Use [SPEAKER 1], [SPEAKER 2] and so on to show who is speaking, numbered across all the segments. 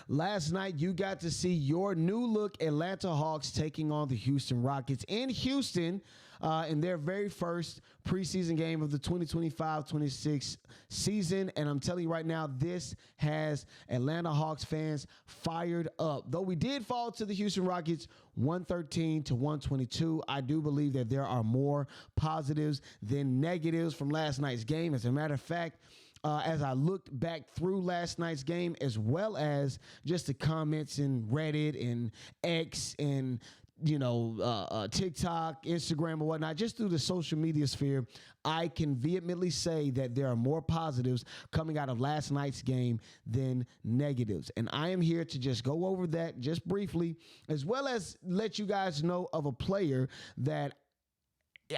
[SPEAKER 1] Last night, you got to see your new look Atlanta Hawks taking on the Houston Rockets in Houston in their very first preseason game of the 2025-26 season. And I'm telling you right now, this has Atlanta Hawks fans fired up. Though we did fall to the Houston Rockets 113-122, I do believe that there are more positives than negatives from last night's game. As a matter of fact, as I looked back through last night's game, as well as just the comments in Reddit and X and TikTok, Instagram, or whatnot, just through the social media sphere, I can vehemently say that there are more positives coming out of last night's game than negatives. And I am here to just go over that just briefly, as well as let you guys know of a player that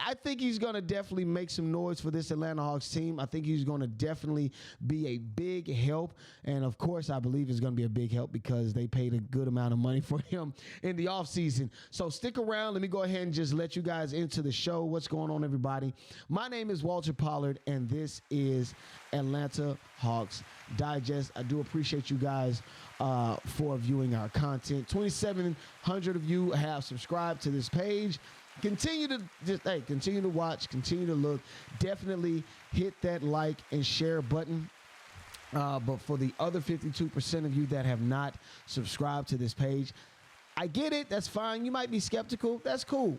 [SPEAKER 1] I think he's going to definitely make some noise for this Atlanta Hawks team. I think he's going to definitely be a big help. And, of course, I believe it's going to be a big help because they paid a good amount of money for him in the offseason. So stick around. Let me go ahead and just let you guys into the show. What's going on, everybody? My name is Walter Pollard, and this is Atlanta Hawks Digest. I do appreciate you guys for viewing our content. 2,700 of you have subscribed to this page. Continue to watch, continue to look. Definitely hit that like and share button. But for the other 52% of you that have not subscribed to this page, I get it. That's fine. You might be skeptical. That's cool.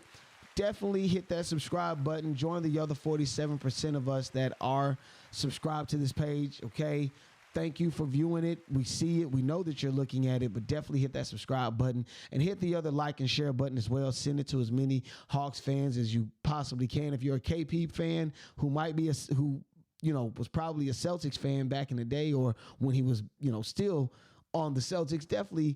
[SPEAKER 1] Definitely hit that subscribe button. Join the other 47% of us that are subscribed to this page. Okay. Thank you for viewing it. We see it. We know that you're looking at it, but definitely hit that subscribe button and hit the other like and share button as well. Send it to as many Hawks fans as you possibly can. If you're a KP fan who might be was probably a Celtics fan back in the day, or when he was, still on the Celtics, definitely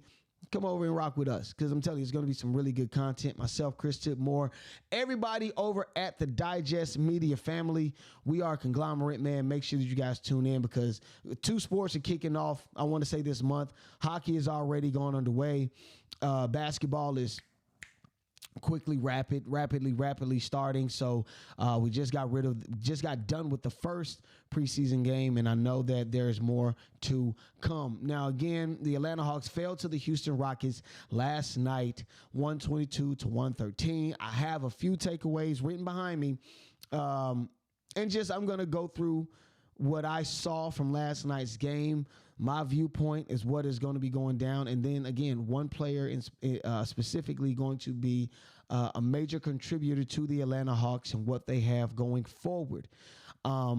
[SPEAKER 1] come over and rock with us, because I'm telling you, it's going to be some really good content. Myself, Chris Tipmore, everybody over at the Digest Media family. We are a conglomerate, man. Make sure that you guys tune in, because two sports are kicking off, I want to say, this month. Hockey is already gone underway. Basketball is rapidly starting. So we just got done with the first preseason game, and I know that there's more to come. Now, again, the Atlanta Hawks fell to the Houston Rockets last night, 122-113. I have a few takeaways written behind me, and I'm going to go through what I saw from last night's game. My viewpoint is what is going to be going down. And then, again, one player specifically going to be a major contributor to the Atlanta Hawks and what they have going forward. I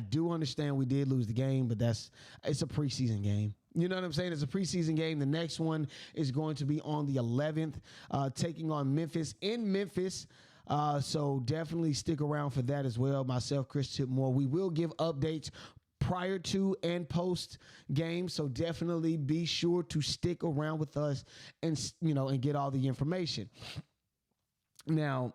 [SPEAKER 1] do understand we did lose the game, but it's a preseason game. You know what I'm saying? It's a preseason game. The next one is going to be on the 11th, taking on Memphis in Memphis. So definitely stick around for that as well. Myself, Chris Tipmore, we will give updates prior to and post game. So definitely be sure to stick around with us and get all the information. Now,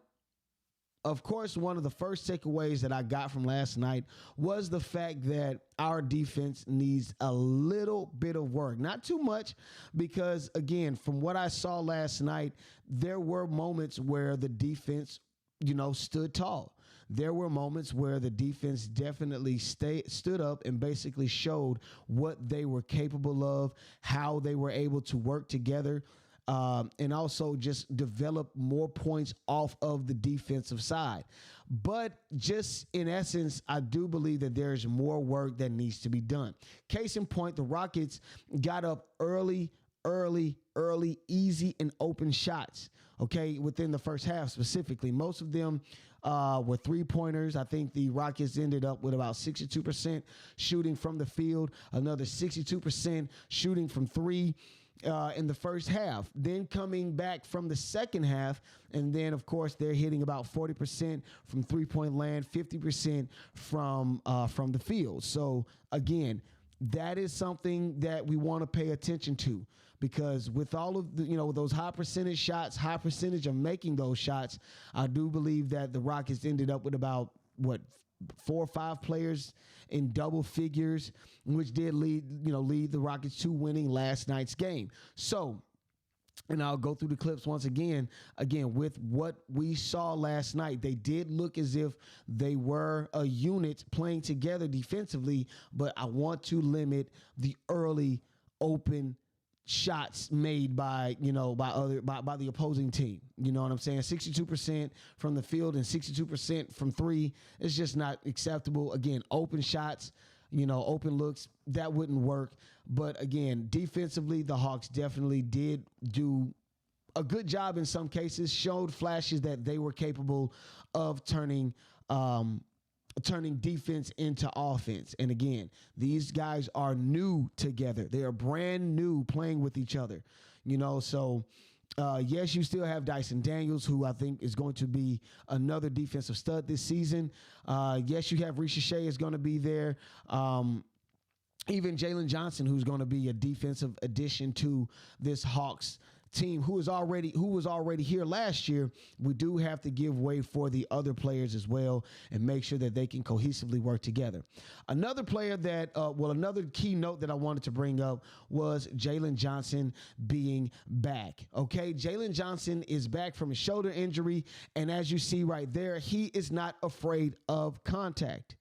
[SPEAKER 1] of course, one of the first takeaways that I got from last night was the fact that our defense needs a little bit of work. Not too much, because, again, from what I saw last night, there were moments where the defense, stood tall. There were moments where the defense definitely stood up and basically showed what they were capable of, how they were able to work together. And also just develop more points off of the defensive side. But just in essence, I do believe that there's more work that needs to be done. Case in point, the Rockets got up early, easy and open shots, okay, within the first half specifically. Most of them were three-pointers. I think the Rockets ended up with about 62% shooting from the field, another 62% shooting from three in the first half. Then coming back from the second half, and then, of course, they're hitting about 40% from three-point land, 50% from the field. So, again, that is something that we want to pay attention to, because with all of the, those high percentage shots, high percentage of making those shots, I do believe that the Rockets ended up with about 4 or 5 players in double figures, which did lead the Rockets to winning last night's game. So And I'll go through the clips once again. Again, with what we saw last night, they did look as if they were a unit playing together defensively, but I want to limit the early open shots made by the opposing team. You know what I'm saying? 62% from the field and 62% from three is just not acceptable. Again, open shots, open looks, that wouldn't work. But again, defensively, the Hawks definitely did do a good job in some cases, showed flashes that they were capable of turning defense into offense. And again, these guys are new together. They are brand new playing with each other, so yes, you still have Dyson Daniels, who I think is going to be another defensive stud this season. Yes, you have Risacher is going to be there. Even Jalen Johnson, who's going to be a defensive addition to this Hawks team, who was already here last year. We do have to give way for the other players as well and make sure that they can cohesively work together. Another player that, another key note that I wanted to bring up was Jalen Johnson being back. Okay, Jalen Johnson is back from a shoulder injury, and as you see right there, he is not afraid of contact.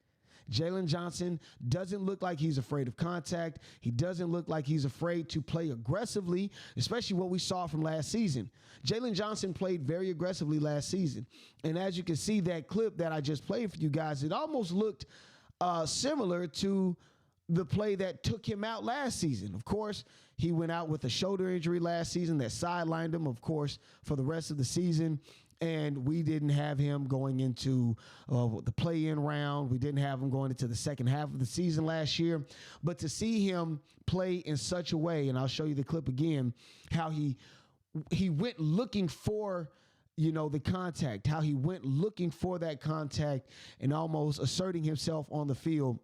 [SPEAKER 1] Jalen Johnson doesn't look like he's afraid of contact. He doesn't look like he's afraid to play aggressively, especially what we saw from last season. Jalen Johnson played very aggressively last season. And as you can see, that clip that I just played for you guys, it almost looked similar to the play that took him out last season. Of course, he went out with a shoulder injury last season that sidelined him, of course, for the rest of the season. And we didn't have him going into the play-in round. We didn't have him going into the second half of the season last year. But to see him play in such a way, and I'll show you the clip again, how he went looking for, the contact, how he went looking for that contact and almost asserting himself on the field.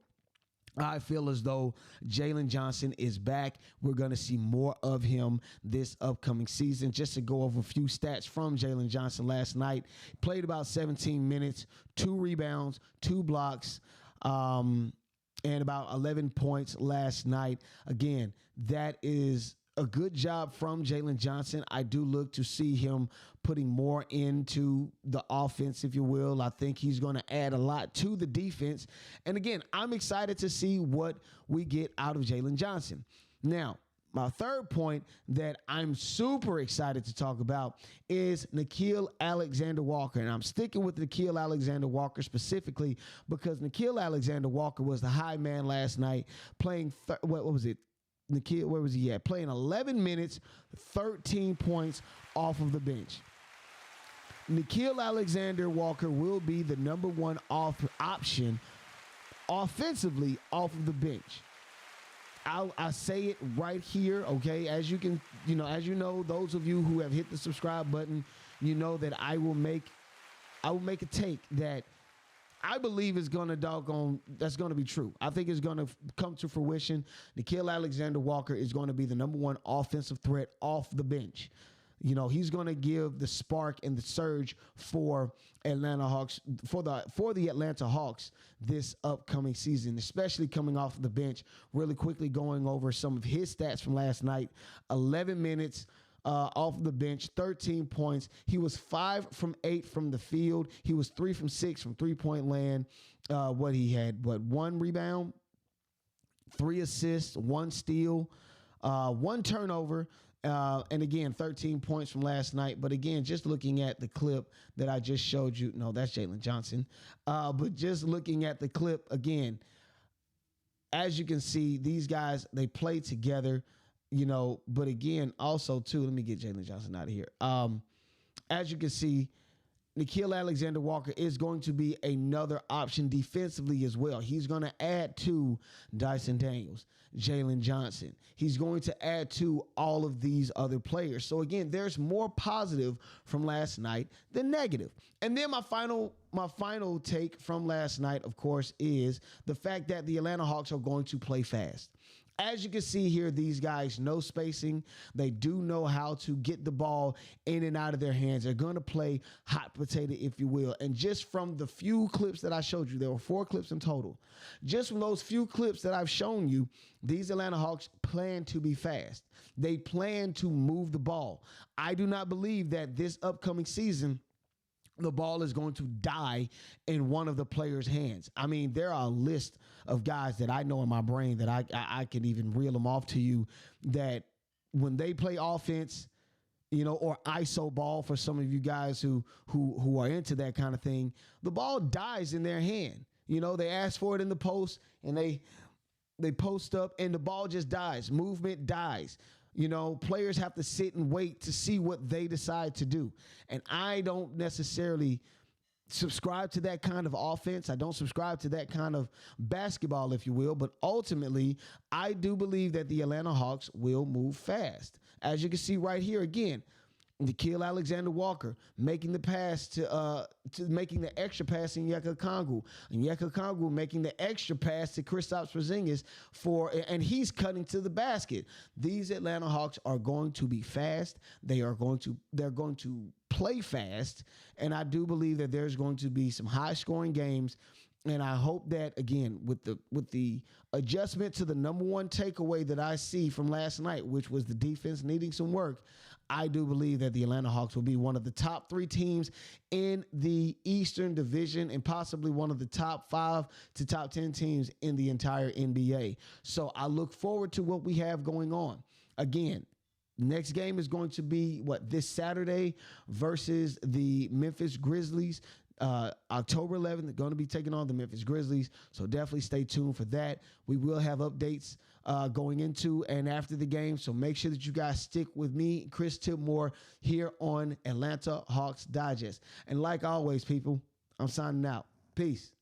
[SPEAKER 1] I feel as though Jalen Johnson is back. We're going to see more of him this upcoming season. Just to go over a few stats from Jalen Johnson last night, played about 17 minutes, 2 rebounds, 2 blocks, and about 11 points last night. Again, that is a good job from Jalen Johnson. I do look to see him putting more into the offense, if you will. I think he's going to add a lot to the defense. And again, I'm excited to see what we get out of Jalen Johnson. Now, my third point that I'm super excited to talk about is Nickeil Alexander-Walker. And I'm sticking with Nickeil Alexander-Walker specifically because Nickeil Alexander-Walker was the high man last night playing, what was it? Nickeil, where was he at? Playing 11 minutes, 13 points off of the bench. Nickeil Alexander-Walker will be the number one option offensively off of the bench. I say it right here, okay? As you can, those of you who have hit the subscribe button, that I will make a take that I believe is going to that's going to be true. I think it's going to come to fruition. Nickeil Alexander-Walker is going to be the number one offensive threat off the bench. He's going to give the spark and the surge for Atlanta Hawks, for the Atlanta Hawks this upcoming season, especially coming off the bench. Really quickly going over some of his stats from last night. 11 minutes off the bench, 13 points. He was 5 from 8 from the field. He was 3 from 6 from three-point land. He had 1 rebound, 3 assists, 1 steal, 1 turnover. And again, 13 points from last night. But again, just looking at the clip that I just showed you, no, that's Jalen Johnson. But just looking at the clip again, as you can see, these guys, they play together, but again, also too, let me get Jalen Johnson out of here. As you can see, Nickeil Alexander-Walker is going to be another option defensively as well. He's going to add to Dyson Daniels, Jalen Johnson. He's going to add to all of these other players. So again, there's more positive from last night than negative. And then my final my final take from last night, of course, is the fact that the Atlanta Hawks are going to play fast. As you can see here, these guys know spacing. They do know how to get the ball in and out of their hands. They're going to play hot potato, if you will. And just from the few clips that I showed you, there were 4 clips in total. Just from those few clips that I've shown you, these Atlanta Hawks plan to be fast. They plan to move the ball. I do not believe that this upcoming season the ball is going to die in one of the players' hands. I mean, there are a list of guys that I know in my brain that I can even reel them off to you that when they play offense, you know, or ISO ball for some of you guys who are into that kind of thing, the ball dies in their hand. You know, they ask for it in the post and they post up and the ball just dies. Movement dies. You know, players have to sit and wait to see what they decide to do. And I don't necessarily subscribe to that kind of offense. I don't subscribe to that kind of basketball, if you will. But ultimately, I do believe that the Atlanta Hawks will move fast. As you can see right here again, Nickeil Alexander-Walker making the pass to making the extra pass to Onyeka Okongwu. Onyeka Okongwu making the extra pass to Kristaps Porzingis and he's cutting to the basket. These Atlanta Hawks are going to be fast. They're going to play fast, and I do believe that there's going to be some high-scoring games. And I hope that, again, with the adjustment to the number one takeaway that I see from last night, which was the defense needing some work, I do believe that the Atlanta Hawks will be one of the top 3 teams in the Eastern Division and possibly one of the top 5 to top 10 teams in the entire NBA. So I look forward to what we have going on. Again, next game is going to be, this Saturday versus the Memphis Grizzlies. October 11th, they're going to be taking on the Memphis Grizzlies, so definitely stay tuned for that. We will have updates going into and after the game, so make sure that you guys stick with me, Chris Tipmore, here on Atlanta Hawks Digest. And like always, people, I'm signing out. Peace.